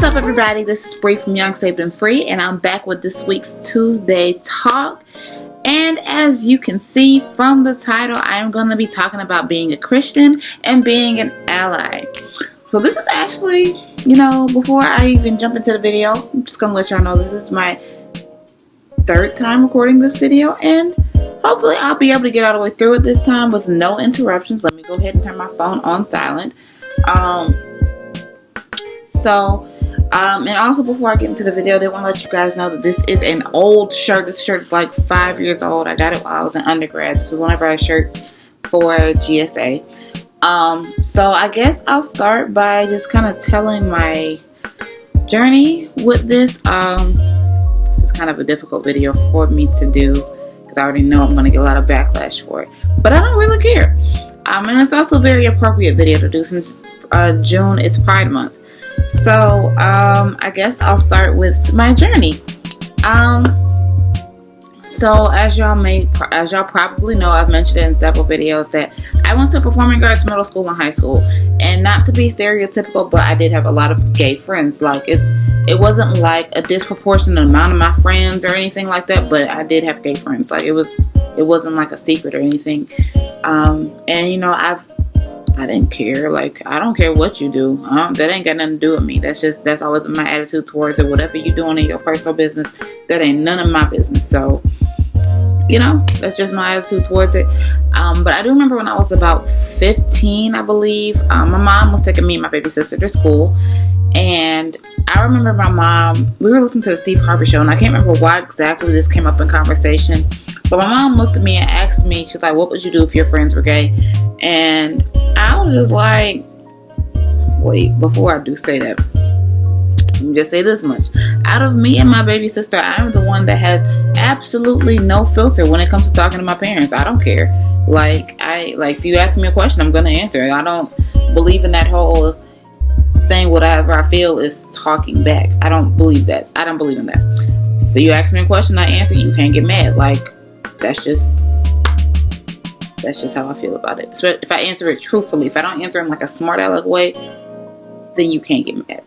What's up, everybody? This is Bree from Young, Saved, and Free, and I'm back with this week's Tuesday Talk. And as you can see from the title, I am going to be talking about being a Christian and being an ally. So this is actually, before I even jump into the video, I'm just going to let y'all know this is my third time recording this video, and hopefully I'll be able to get all the way through it this time with no interruptions. Let me go ahead and turn my phone on silent. And also before I get into the video, they want to let you guys know that this is an old shirt. This shirt is like 5 years old. I got it while I was in undergrad. This was one of our shirts for GSA. So I guess I'll start by just kind of telling my journey with this. This is kind of a difficult video for me to do because I already know I'm going to get a lot of backlash for it. But I don't really care. And it's also a very appropriate video to do since June is Pride Month. So, I guess I'll start with my journey. So as y'all probably know, I've mentioned it in several videos that I went to performing arts middle school and high school. And not to be stereotypical, but I did have a lot of gay friends. Like, it wasn't like a disproportionate amount of my friends or anything like that, but I did have gay friends. Like, it wasn't like a secret or anything. I didn't care. Like, I don't care what you do. That ain't got nothing to do with me. That's always been my attitude towards it. Whatever you're doing in your personal business, that ain't none of my business. So, that's just my attitude towards it. But I do remember when I was about 15, I believe, my mom was taking me and my baby sister to school. And I remember my mom, we were listening to the Steve Harvey show, and I can't remember why exactly this came up in conversation. But my mom looked at me and asked me, she's like, what would you do if your friends were gay? And I was just like, wait, before I do say that, let me just say this much. Out of me and my baby sister, I'm the one that has absolutely no filter when it comes to talking to my parents. I don't care. Like, if you ask me a question, I'm going to answer it. I don't believe in that whole saying whatever I feel is talking back. I don't believe that. I don't believe in that. If you ask me a question, I answer, you can't get mad. Like, that's just how I feel about it. So if I answer it truthfully, if I don't answer in like a smart aleck way, then you can't get mad.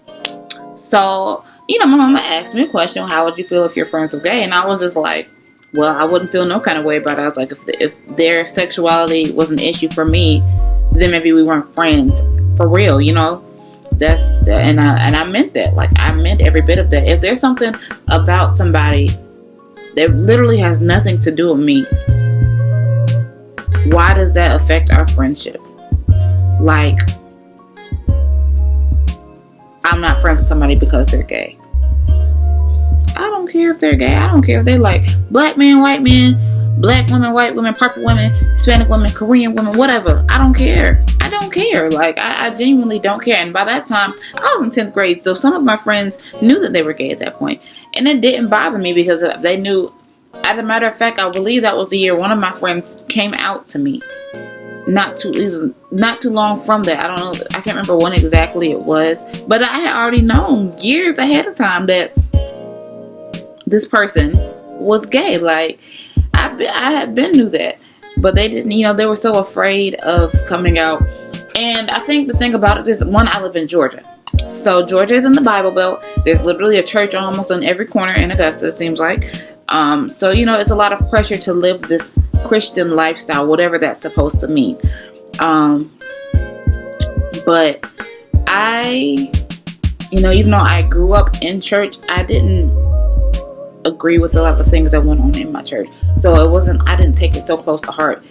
So, my mama asked me a question, how would you feel if your friends were gay? And I was just like, well, I wouldn't feel no kind of way about it. I was like, if their sexuality was an issue for me, then maybe we weren't friends for real, That's that, and I meant that. Like, I meant every bit of that. If there's something about somebody that literally has nothing to do with me, why does that affect our friendship? Like, I'm not friends with somebody because they're gay. I don't care if they're gay. I don't care if they like black men, white men, black women, white women, purple women, Hispanic women, Korean women, whatever. I don't care. I don't care. Like, I genuinely don't care. And by that time, I was in 10th grade. So some of my friends knew that they were gay at that point. And it didn't bother me because they knew. As a matter of fact, I believe that was the year one of my friends came out to me. Not too long from that. I don't know. I can't remember when exactly it was. But I had already known years ahead of time that this person was gay. Like, I had been knew that. But they didn't, they were so afraid of coming out. And I think the thing about it is, one, I live in Georgia. So Georgia is in the Bible Belt. There's literally a church almost on every corner in Augusta, it seems like. So, it's a lot of pressure to live this Christian lifestyle, whatever that's supposed to mean. But I, even though I grew up in church, I didn't agree with a lot of things that went on in my church. So I didn't take it so close to heart.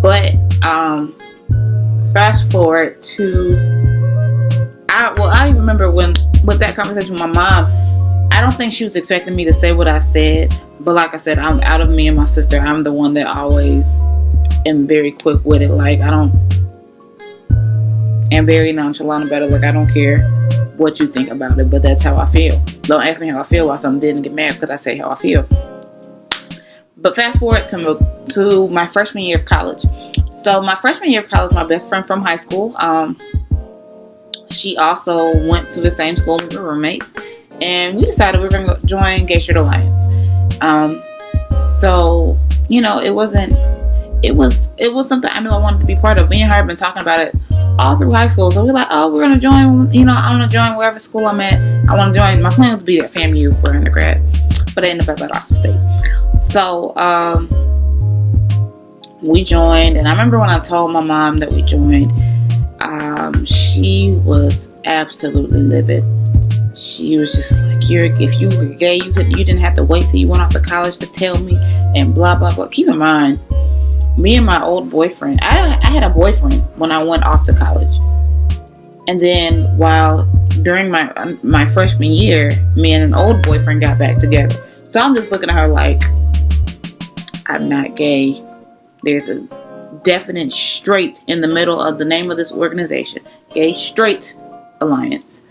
But, fast forward to, I remember with that conversation with my mom, I don't think she was expecting me to say what I said. But like I said, I'm out of me and my sister. I'm the one that always am very quick with it. Like, am very nonchalant about it. Like, I don't care what you think about it, but that's how I feel. Don't ask me how I feel while something didn't get mad because I say how I feel. But fast forward to my freshman year of college. So my freshman year of college, my best friend from high school, she also went to the same school. We were roommates. And we decided we were going to join Gay Straight Alliance. So, it was something I knew I wanted to be part of. Me and her have been talking about it all through high school. So we're like, oh, we're going to join, I want to join wherever school I'm at. I want to join. My plan was to be at FAMU for undergrad, but I ended up at Austin State. So we joined, and I remember when I told my mom that we joined, she was absolutely livid. She was just like, if you were gay, you didn't have to wait till you went off to college to tell me, and blah, blah, blah. Keep in mind, me and my old boyfriend, I had a boyfriend when I went off to college. And then during my freshman year, me and an old boyfriend got back together. So I'm just looking at her like, I'm not gay. There's a definite straight in the middle of the name of this organization. Gay Straight Alliance.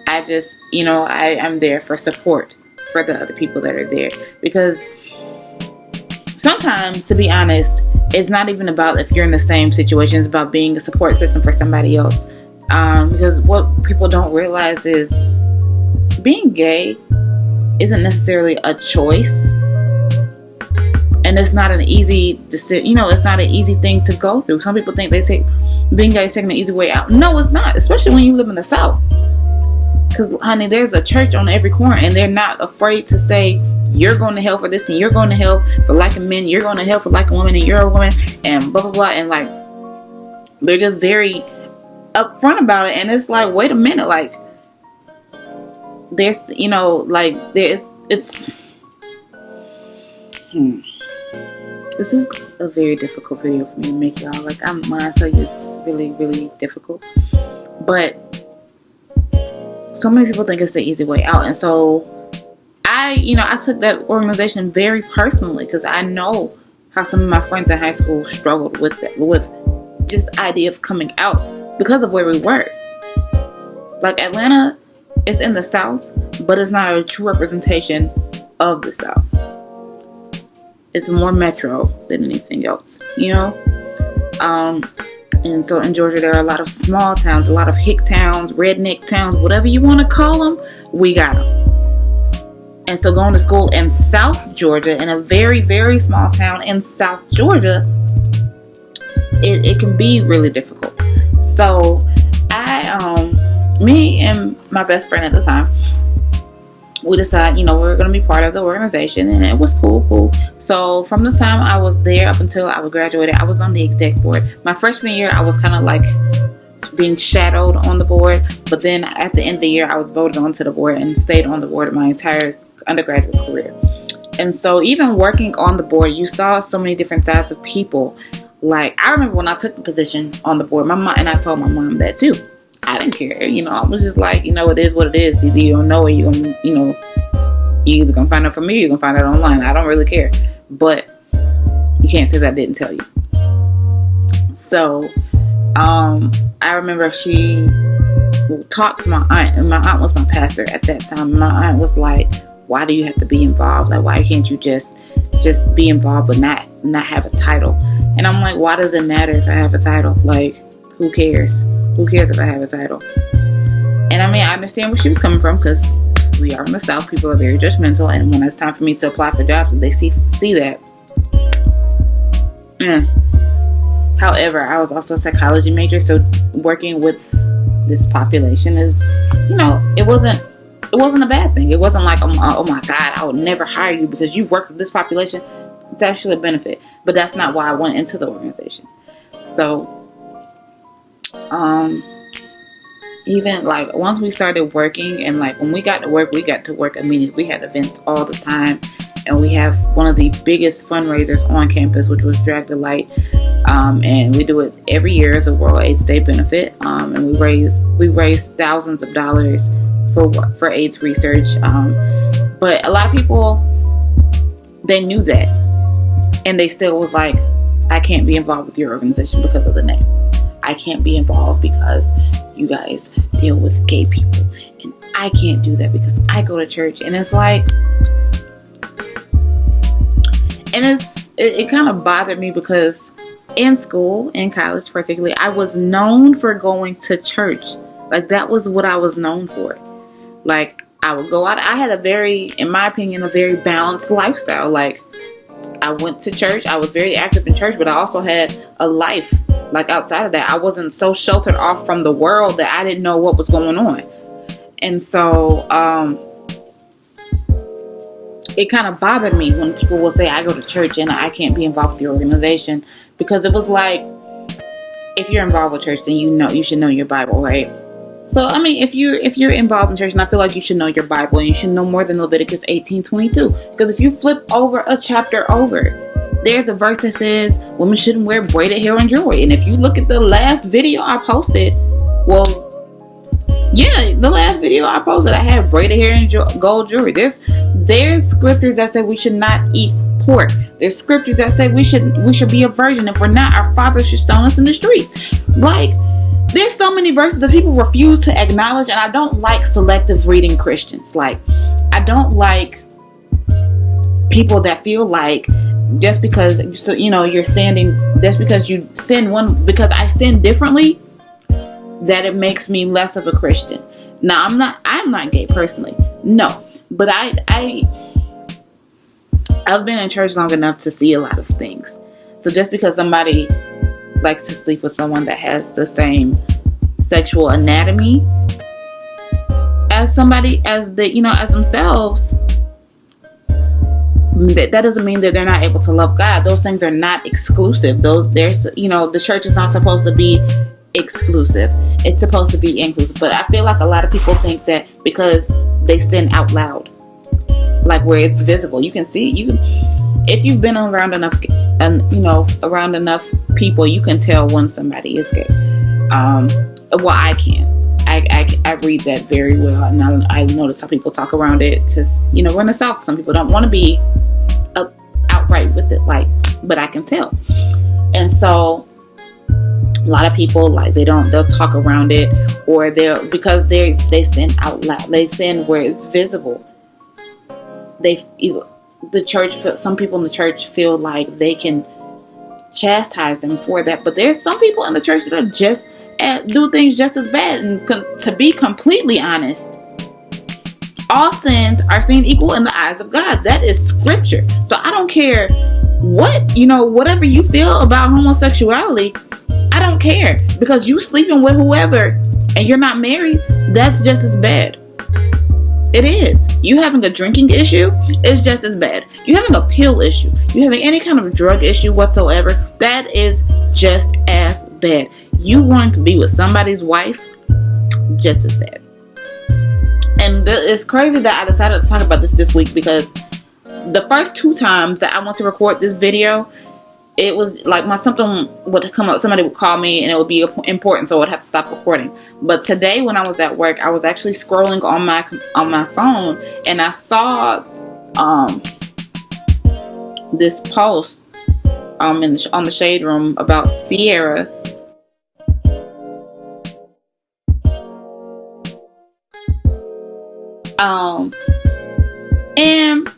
I just, I'm there for support for the other people that are there. Because sometimes, to be honest, it's not even about if you're in the same situation. It's about being a support system for somebody else. Because what people don't realize is being gay isn't necessarily a choice. And it's not an easy decision. It's not an easy thing to go through. Some people think being gay is taking the easy way out. No, it's not. Especially when you live in the South. Because, honey, there's a church on every corner, and they're not afraid to say, you're going to hell for this, and you're going to hell for liking men, you're going to hell for liking women, and you're a woman, and blah, blah, blah. And, like, they're just very upfront about it. And it's like, wait a minute, like, there's, This is a very difficult video for me to make, y'all. Like, when I tell you, it's really, really difficult. But so many people think it's the easy way out. And so I took that organization very personally, because I know how some of my friends in high school struggled with just the idea of coming out because of where we were. Like, Atlanta is in the South, but it's not a true representation of the South. It's more metro than anything else, And so in Georgia, there are a lot of small towns, a lot of hick towns, redneck towns, whatever you want to call them, we got them. And so going to school in South Georgia, in a very, very small town in South Georgia, it can be really difficult. So me and my best friend at the time, we decided, we were going to be part of the organization, and it was cool. So from the time I was there up until I graduated, I was on the exec board. My freshman year, I was kind of like being shadowed on the board, but then at the end of the year, I was voted onto the board and stayed on the board my entire undergraduate career. And so even working on the board, you saw so many different sides of people. Like, I remember when I took the position on the board, my mom, and I told my mom that too. I didn't care. I was just like, it is what it is. Either you don't know, or you're going to, you either going to find out from me, or you're going to find out online. I don't really care. But you can't say that I didn't tell you. So, I remember she talked to my aunt, and my aunt was my pastor at that time. My aunt was like, why do you have to be involved? Like, why can't you just be involved but not have a title? And I'm like, why does it matter if I have a title? Like, who cares? Who cares if I have a title? And I mean, I understand where she was coming from, because we are in the South. People are very judgmental, and when it's time for me to apply for jobs, they see that. However, I was also a psychology major, so working with this population is, it wasn't a bad thing. It wasn't like, oh my God, I would never hire you because you worked with this population. It's actually a benefit, but that's not why I went into the organization. So, even like once we started working, and like when we got to work immediately. We had events all the time, and we have one of the biggest fundraisers on campus, which was Drag the Light, and we do it every year as a World AIDS Day benefit, and we raise thousands of dollars for AIDS research, but a lot of people, they knew that, and they still was like, I can't be involved with your organization because of the name. I can't be involved because you guys deal with gay people, and I can't do that because I go to church. And it's like, and it kind of bothered me, because in school, in college particularly, I was known for going to church. Like, that was what I was known for. Like, I would go out. I had in my opinion, a very balanced lifestyle. Like, I went to church. I was very active in church, but I also had a life like outside of that. I wasn't so sheltered off from the world that I didn't know what was going on. And so it kind of bothered me when people will say I go to church and I can't be involved with the organization, because it was like, if you're involved with church, then you should know your Bible, right? So I mean, if you're involved in church, and I feel like you should know your Bible, and you should know more than Leviticus 18:22, because if you flip over a chapter over, there's a verse that says women shouldn't wear braided hair and jewelry. And if you look at the last video I posted, the last video I posted, I have braided hair and gold jewelry. There's scriptures that say we should not eat pork. There's scriptures that say we should be a virgin. If we're not, our fathers should stone us in the streets. Like, there's so many verses that people refuse to acknowledge, and I don't like selective reading Christians. Like, I don't like people that feel like just because you're standing, just because you sin because I sin differently, that it makes me less of a Christian. Now, I'm not gay personally, no, but I've been in church long enough to see a lot of things. So just because somebody likes to sleep with someone that has the same sexual anatomy as themselves, that doesn't mean that they're not able to love God. Those things are not exclusive. The church is not supposed to be exclusive. It's supposed to be inclusive. But I feel like a lot of people think that because they sin out loud, like where it's visible, you can see, if you've been around enough, around enough people, you can tell when somebody is gay. I can. I read that very well, and I notice how people talk around it, because we're in the South. Some people don't want to be outright with it, but I can tell. And so a lot of people, they'll talk around it, or because they sin out loud. They sin where it's visible. Some people in the church feel like they can chastise them for that, but there's some people in the church that are just do things just as bad. And to be completely honest, all sins are seen equal in the eyes of God. That is scripture. So I don't care whatever you feel about homosexuality, I don't care, because you sleeping with whoever and you're not married, that's just as bad. It is. You having a drinking issue is just as bad. You having a pill issue, you having any kind of drug issue whatsoever, that is just as bad. You wanting to be with somebody's wife, just as bad. And it's crazy that I decided to talk about this week, because the first 2 times that I went to record this video, it was like something would come up, somebody would call me and it would be important, so I would have to stop recording. But today when I was at work, I was actually scrolling on my phone, and I saw this post on the Shade Room about Sierra. And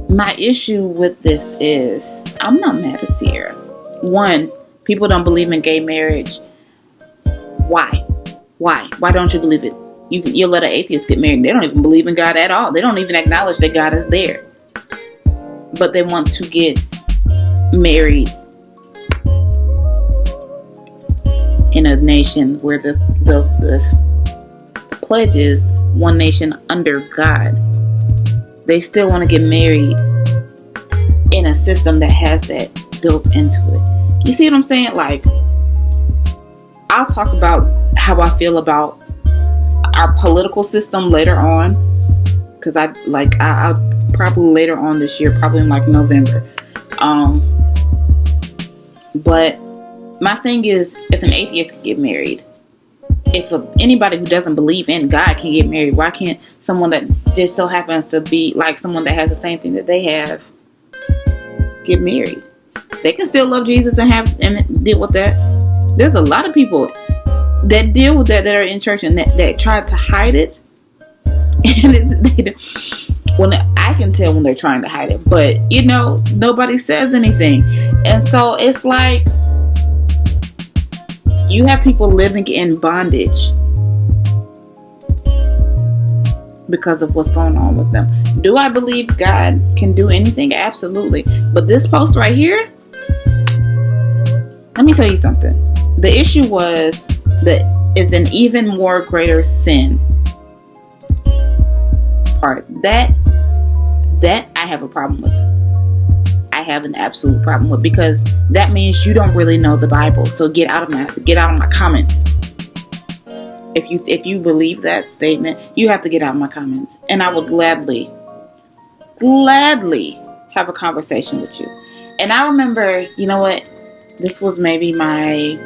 my issue with this is, I'm not mad at Sierra. One, people don't believe in gay marriage. Why? Why don't you believe it? You let an atheist get married. They don't even believe in God at all. They don't even acknowledge that God is there. But they want to get married in a nation where the pledge is one nation under God. They still want to get married in a system that has that built into it. You see what I'm saying? I'll talk about how I feel about our political system later on, because I'll probably later on this year, probably in November. But my thing is, if an atheist can get married, if anybody who doesn't believe in God can get married, why can't someone that just so happens to be someone that has the same thing that they have get married? They can still love Jesus and deal with that. There's a lot of people that deal with that are in church and that try to hide it. And I can tell when they're trying to hide it, but nobody says anything. And so it's like you have people living in bondage because of what's going on with them. Do I believe God can do anything? Absolutely. But this post right here, let me tell you something. The issue was that it's an even more greater sin part. That I have a problem with. I have an absolute problem with, because that means you don't really know the Bible. So get out of my comments. If you believe that statement, you have to get out of my comments, and I would gladly have a conversation with you. And I remember, you know what? This was maybe my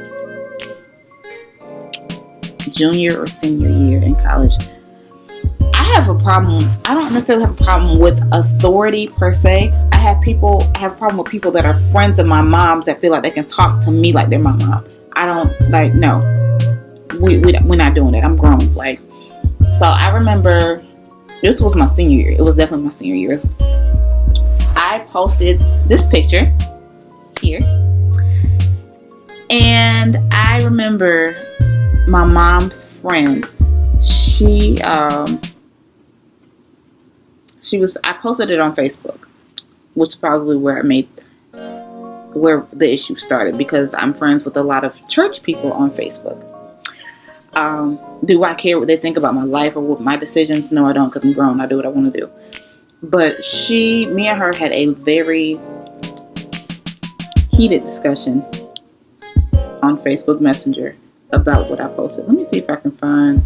junior or senior year in college. I have a problem. I don't necessarily have a problem with authority per se. I have a problem with people that are friends of my mom's that feel like they can talk to me like they're my mom. I don't like, no. We're not doing that. I'm grown. Like, so I remember this was my senior year. It was definitely my senior year. I posted this picture here, and I remember my mom's friend. I posted it on Facebook, which is probably where the issue started, because I'm friends with a lot of church people on Facebook. Do I care what they think about my life or what my decisions? No, I don't, because I'm grown. I do what I want to do. But me and her had a very heated discussion on Facebook Messenger about what I posted. Let me see if I can find.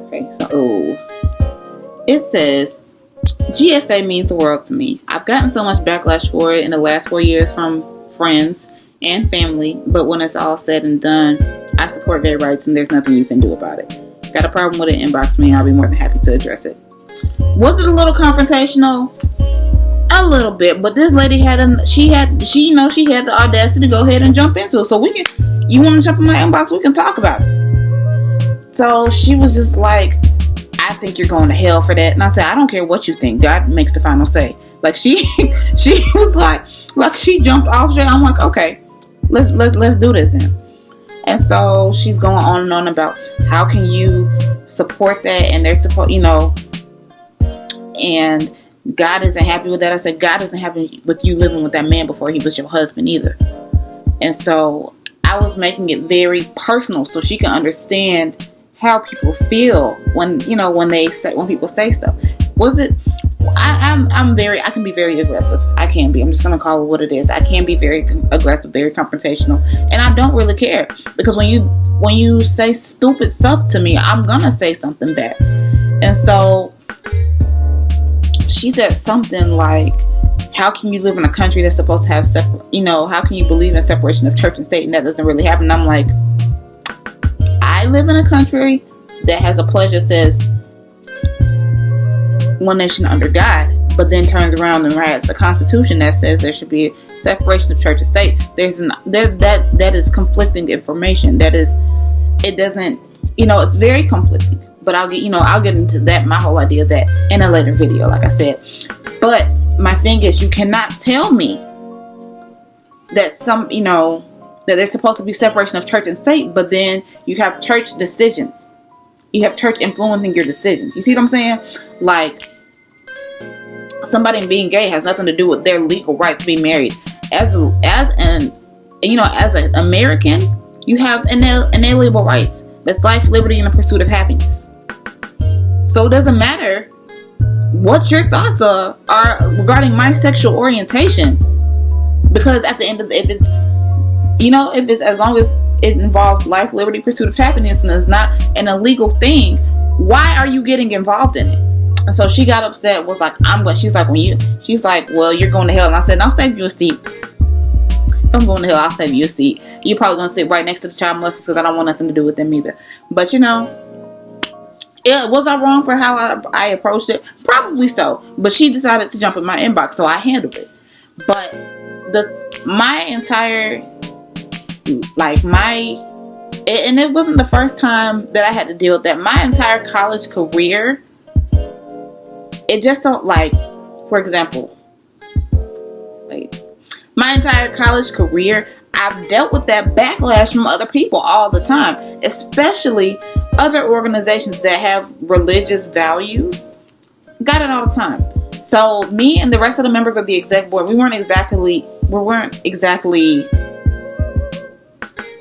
Okay, so it says, GSA means the world to me. I've gotten so much backlash for it in the last 4 years from friends and family, but when it's all said and done, I support gay rights and there's nothing you can do about it. Got a problem with it? Inbox me. I'll be more than happy to address it. Was it a little confrontational? A little bit, but this lady had the audacity to go ahead and jump into it. So you want to jump in my inbox? We can talk about it. So she was just like, I think you're going to hell for that. And I said, I don't care what you think. God makes the final say. Like she was like she jumped off there. I'm like, okay, let's do this then. And so she's going on and on about how can you support that, and they're supposed, and God isn't happy with that. I said, God isn't happy with you living with that man before he was your husband either. And so I was making it very personal so she can understand how people feel when people say stuff. Was it? I can be very aggressive. I can be. I'm just gonna call it what it is. I can be very aggressive, very confrontational, and I don't really care, because when you say stupid stuff to me, I'm gonna say something back. And so she said something like, how can you live in a country that's supposed to have how can you believe in separation of church and state and that doesn't really happen? And I'm like, I live in a country that has a pledge that says one nation under God, but then turns around and writes a constitution that says there should be separation of church and state. That is conflicting information. It's very conflicting. But I'll get into that, my whole idea of that, in a later video, like I said. But my thing is, you cannot tell me that that there's supposed to be separation of church and state, but then you have church decisions. You have church influencing your decisions. You see what I'm saying? Like, somebody being gay has nothing to do with their legal right to be married. As an American, you have inalienable rights. That's life, liberty, and the pursuit of happiness. So it doesn't matter what your thoughts are regarding my sexual orientation, because at the end of if it's as long as it involves life, liberty, pursuit of happiness, and it's not an illegal thing, why are you getting involved in it? And so she got upset. She's like, well, you're going to hell. And I said, I'll save you a seat. If I'm going to hell, I'll save you a seat. You're probably going to sit right next to the child molesters, because I don't want nothing to do with them either. But was I wrong for how I approached it? Probably so. But she decided to jump in my inbox, so I handled it. But and it wasn't the first time that I had to deal with that. My entire college career, it just don't, like, for example, my entire college career, I've dealt with that backlash from other people all the time, especially other organizations that have religious values. Got it all the time. So me and the rest of the members of the exec board, we weren't exactly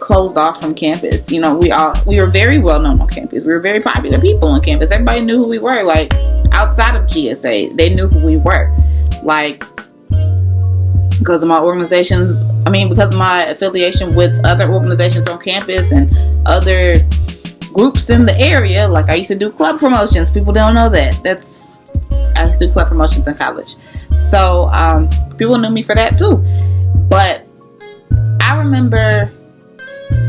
closed off from campus. You know, we were very well known on campus. We were very popular people on campus. Everybody knew who we were. Like, outside of GSA, they knew who we were. Like, because of my because of my affiliation with other organizations on campus and other groups in the area. Like, I used to do club promotions. People don't know that. I used to do club promotions in college. So, people knew me for that too. But I remember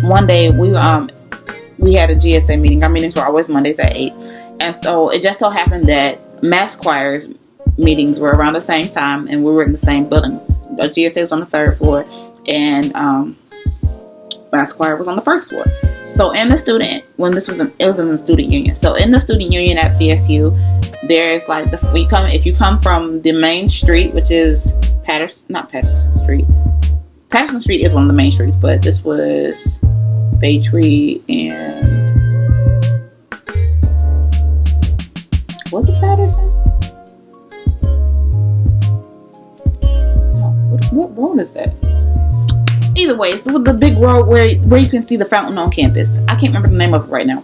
one day we had a GSA meeting. Our meetings were always Mondays at 8. And so it just so happened that mass choirs meetings were around the same time, and we were in the same building. The GSA was on the 3rd floor, and mass choir was on the 1st floor. So in the student, it was in the student union. So in the student union at VSU, there's like if you come from the main street, which is Patterson Street. Patterson Street is one of the main streets, but this was Baytree and was it Patterson? No, what road is that? Either way, it's the big road where you can see the fountain on campus. I can't remember the name of it right now.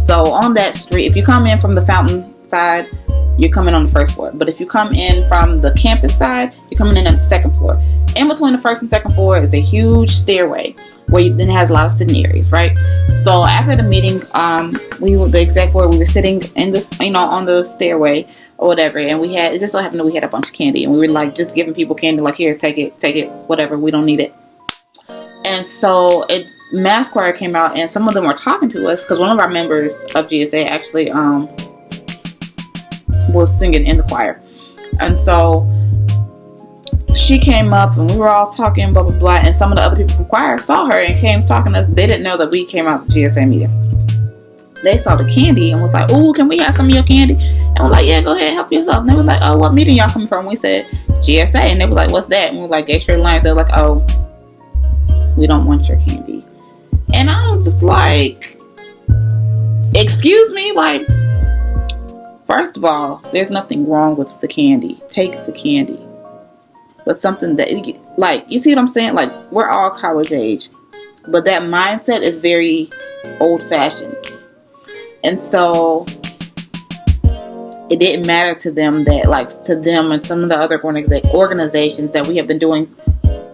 So on that street, if you come in from the fountain side, you're coming on the 1st floor. But if you come in from the campus side, you're coming in at the 2nd floor. In between the 1st and 2nd floor is a huge stairway where then it has a lot of sitting areas, right? So after the meeting, the exec board, we were sitting in on the stairway or whatever, and it just so happened that we had a bunch of candy, and we were like just giving people candy, like, here, take it, whatever, we don't need it. And so mass choir came out, and some of them were talking to us because one of our members of GSA actually was singing in the choir. And so she came up, and we were all talking, blah blah blah, and some of the other people from choir saw her and came talking to us. They didn't know that we came out the GSA meeting. They saw the candy and was like, "Oh, can we have some of your candy?" And we're like, "Yeah, go ahead, help yourself." And they were like, "Oh, what meeting y'all coming from?" We said GSA, and they were like, "What's that?" And we were like, "Gay Straight Alliance." They were like, "Oh, we don't want your candy." And I'm just like, excuse me, like, first of all, there's nothing wrong with the candy. Take the candy. But something that, like, you see what I'm saying? Like, we're all college age, but that mindset is very old fashioned. And so it didn't matter to them that, like, to them and some of the other organizations that we have been doing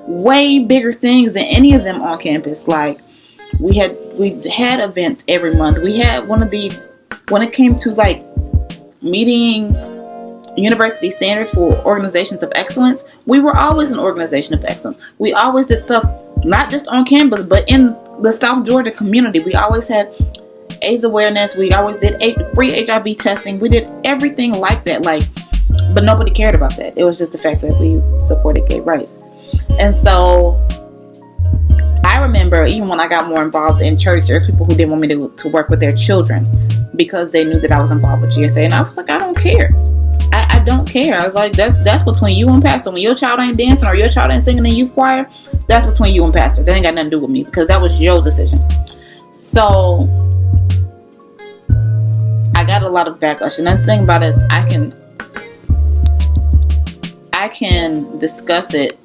way bigger things than any of them on campus. Like, we had events every month. We had when it came to like meeting university standards for organizations of excellence, we were always an organization of excellence. We always did stuff not just on campus, but in the South Georgia community. We always had AIDS awareness. We always did free HIV testing. We did everything like that. Like, but nobody cared about that. It was just the fact that we supported gay rights. And so I remember even when I got more involved in church, there's people who didn't want me to work with their children because they knew that I was involved with GSA. And I was like, I don't care. I don't care. I was like, that's between you and pastor. When your child ain't dancing or your child ain't singing in youth choir, that's between you and pastor. That ain't got nothing to do with me because that was your decision. So I got a lot of backlash. And the thing about it is I can discuss it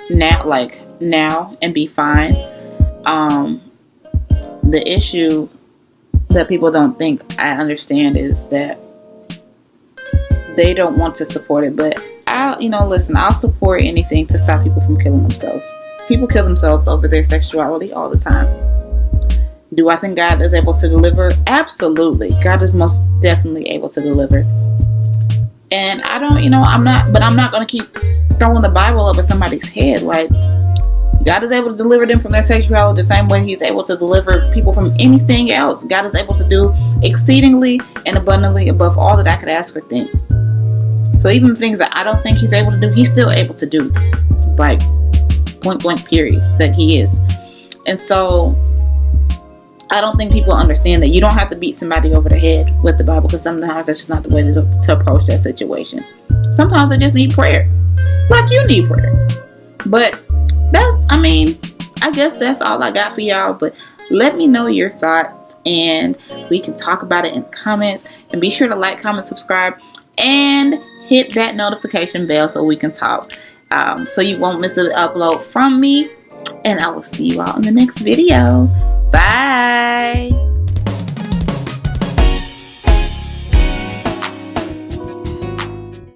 now and be fine. The issue that people don't think I understand is that they don't want to support it. But I'll support anything to stop people from killing themselves. People kill themselves over their sexuality all the time. Do I think God is able to deliver? Absolutely. God is most definitely able to deliver. And I'm not going to keep throwing the Bible over somebody's head. Like, God is able to deliver them from their sexuality the same way He's able to deliver people from anything else. God is able to do exceedingly and abundantly above all that I could ask or think. So even things that I don't think He's able to do, He's still able to do. Like, point blank period, that He is. And so I don't think people understand that you don't have to beat somebody over the head with the Bible, because sometimes that's just not the way to approach that situation. Sometimes I just need prayer. Like you need prayer. But I guess that's all I got for y'all. But let me know your thoughts and we can talk about it in the comments. And be sure to like, comment, subscribe, and hit that notification bell so we can talk. So you won't miss an upload from me. And I will see you all in the next video. Bye.